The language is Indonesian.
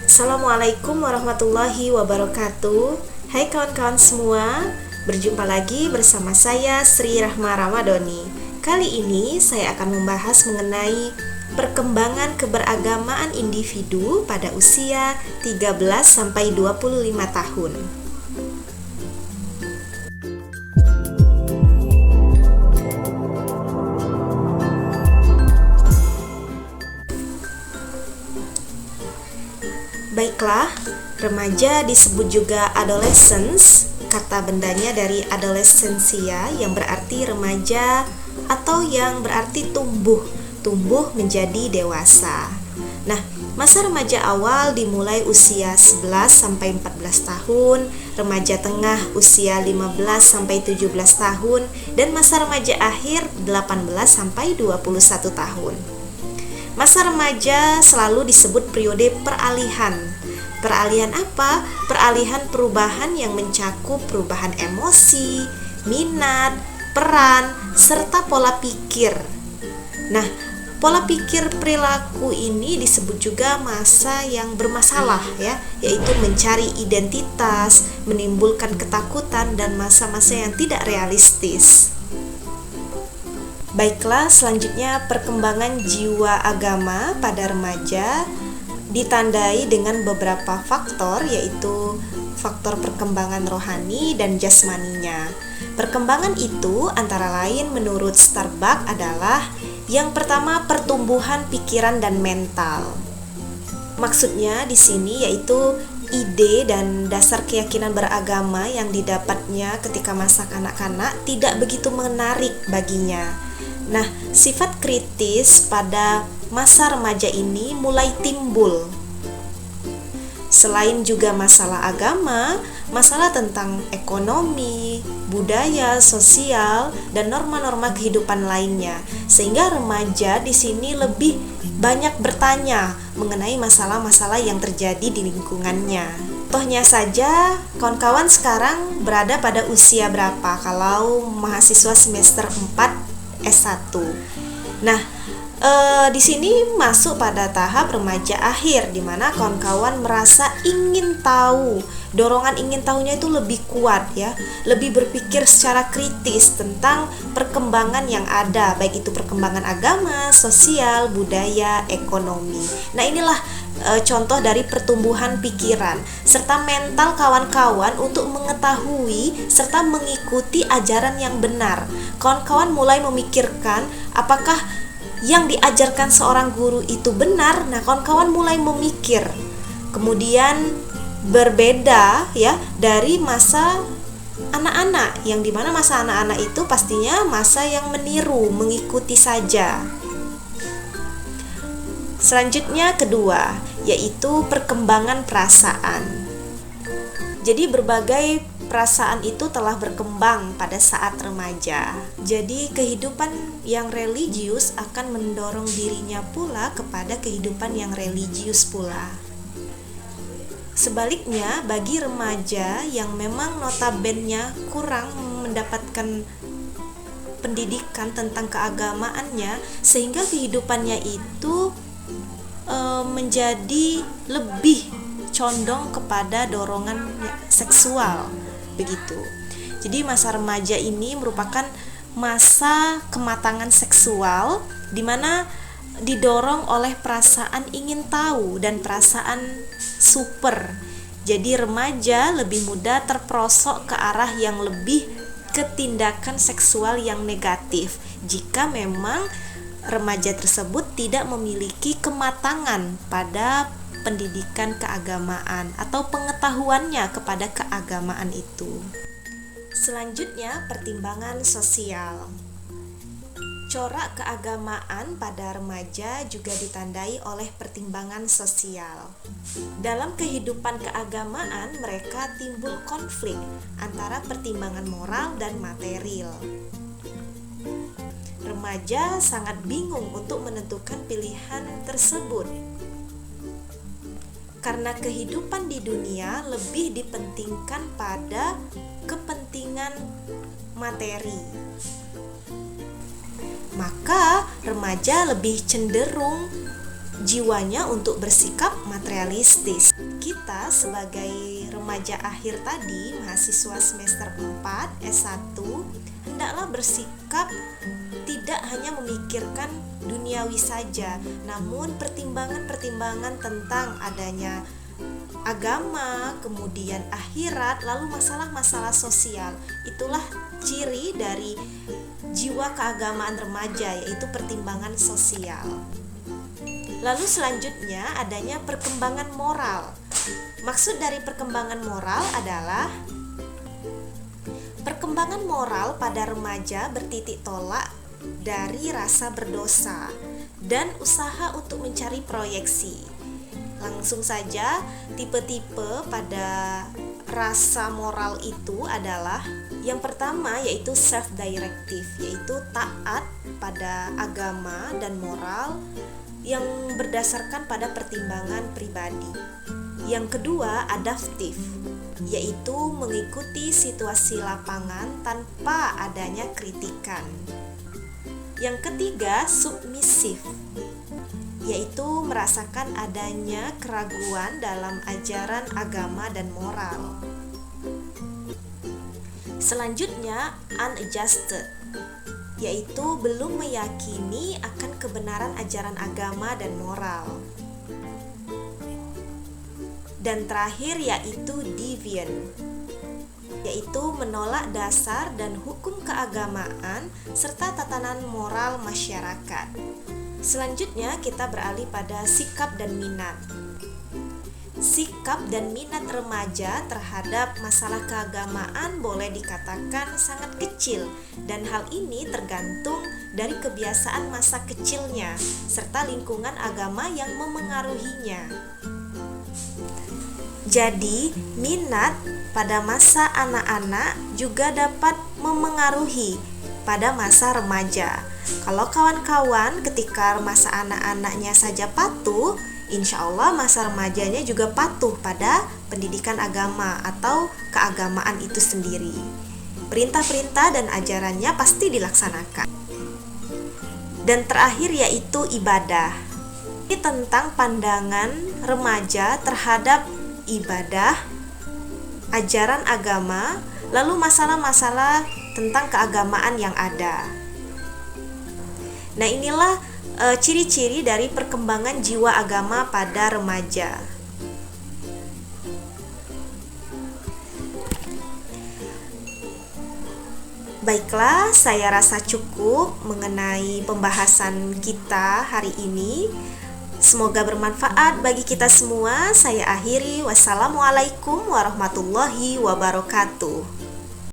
Assalamualaikum warahmatullahi wabarakatuh. Hai kawan-kawan semua, berjumpa lagi bersama saya Sri Rahma Ramadhani. Kali ini saya akan membahas mengenai perkembangan keberagamaan individu pada usia 13-25 tahun. Baiklah, remaja disebut juga adolescence, kata bendanya dari adolescensia yang berarti remaja atau yang berarti tumbuh menjadi dewasa. Nah, masa remaja awal dimulai usia 11 sampai 14 tahun, remaja tengah usia 15 sampai 17 tahun, dan masa remaja akhir 18 sampai 21 tahun. Masa remaja selalu disebut periode peralihan. Peralihan apa? Peralihan perubahan yang mencakup perubahan emosi, minat, peran, serta pola pikir. Nah, pola pikir perilaku ini disebut juga masa yang bermasalah ya, yaitu mencari identitas, menimbulkan ketakutan dan masa-masa yang tidak realistis. Baiklah, selanjutnya perkembangan jiwa agama pada remaja ditandai dengan beberapa faktor, yaitu faktor perkembangan rohani dan jasmaninya. Perkembangan itu antara lain menurut Starbuck adalah yang pertama pertumbuhan pikiran dan mental. Maksudnya di sini yaitu ide dan dasar keyakinan beragama yang didapatnya ketika masa kanak-kanak tidak begitu menarik baginya. Nah, sifat kritis pada masa remaja ini mulai timbul. Selain juga masalah agama, masalah tentang ekonomi, budaya, sosial, dan norma-norma kehidupan lainnya. Sehingga remaja di sini lebih banyak bertanya mengenai masalah-masalah yang terjadi di lingkungannya. Contohnya saja, kawan-kawan sekarang berada pada usia berapa kalau mahasiswa semester 4 S1. Nah, di sini masuk pada tahap remaja akhir, di mana kawan-kawan merasa ingin tahu, dorongan ingin tahunya itu lebih kuat ya, lebih berpikir secara kritis tentang perkembangan yang ada, baik itu perkembangan agama, sosial, budaya, ekonomi. Nah, inilah contoh dari pertumbuhan pikiran serta mental kawan-kawan untuk mengetahui serta mengikuti ajaran yang benar. Kawan-kawan mulai memikirkan apakah yang diajarkan seorang guru itu benar. Nah, kawan-kawan mulai memikir. Kemudian berbeda ya dari masa anak-anak, yang dimana masa anak-anak itu pastinya masa yang meniru, mengikuti saja. Selanjutnya kedua, yaitu perkembangan perasaan. Jadi berbagai perasaan itu telah berkembang pada saat remaja. Jadi kehidupan yang religius akan mendorong dirinya pula kepada kehidupan yang religius pula. Sebaliknya, bagi remaja yang memang notabene kurang mendapatkan pendidikan tentang keagamaannya, sehingga kehidupannya itu menjadi lebih condong kepada dorongan seksual, begitu. Jadi masa remaja ini merupakan masa kematangan seksual di mana didorong oleh perasaan ingin tahu dan perasaan super. Jadi remaja lebih mudah terperosok ke arah yang lebih ke tindakan seksual yang negatif jika memang remaja tersebut tidak memiliki kematangan pada pendidikan keagamaan atau pengetahuannya kepada keagamaan itu. Selanjutnya, pertimbangan sosial. Corak keagamaan pada remaja juga ditandai oleh pertimbangan sosial. Dalam kehidupan keagamaan, mereka timbul konflik antara pertimbangan moral dan material. Remaja sangat bingung untuk menentukan pilihan tersebut karena kehidupan di dunia lebih dipentingkan pada kepentingan materi. Maka remaja lebih cenderung jiwanya untuk bersikap materialistis. Kita sebagai remaja akhir tadi, mahasiswa semester 4 S1, hendaklah bersikap tidak hanya memikirkan duniawi saja, namun pertimbangan-pertimbangan tentang adanya agama, kemudian akhirat, lalu masalah-masalah sosial. Itulah ciri dari jiwa keagamaan remaja, yaitu pertimbangan sosial. Lalu selanjutnya adanya perkembangan moral. Maksud dari perkembangan moral adalah perkembangan moral pada remaja bertitik tolak dari rasa berdosa dan usaha untuk mencari proyeksi. Langsung saja, tipe-tipe pada rasa moral itu adalah yang pertama yaitu self-directive, yaitu taat pada agama dan moral yang berdasarkan pada pertimbangan pribadi. Yang kedua, adaptif, yaitu mengikuti situasi lapangan tanpa adanya kritikan. Yang ketiga, submisif, yaitu merasakan adanya keraguan dalam ajaran agama dan moral. Selanjutnya, unadjusted, yaitu belum meyakini akan kebenaran ajaran agama dan moral. Dan terakhir yaitu deviant, yaitu menolak dasar dan hukum keagamaan serta tatanan moral masyarakat. Selanjutnya kita beralih pada sikap dan minat. Sikap dan minat remaja terhadap masalah keagamaan boleh dikatakan sangat kecil, dan hal ini tergantung dari kebiasaan masa kecilnya serta lingkungan agama yang memengaruhinya. Jadi, minat pada masa anak-anak juga dapat memengaruhi pada masa remaja. Kalau kawan-kawan ketika masa anak-anaknya saja patuh, insya Allah masa remajanya juga patuh pada pendidikan agama atau keagamaan itu sendiri. Perintah-perintah dan ajarannya pasti dilaksanakan. Dan terakhir yaitu ibadah. Ini tentang pandangan remaja terhadap ibadah, ajaran agama, lalu masalah-masalah tentang keagamaan yang ada. Nah, inilah ciri-ciri dari perkembangan jiwa agama pada remaja. Baiklah, saya rasa cukup mengenai pembahasan kita hari ini. Semoga bermanfaat bagi kita semua. Saya akhiri. Wassalamualaikum warahmatullahi wabarakatuh.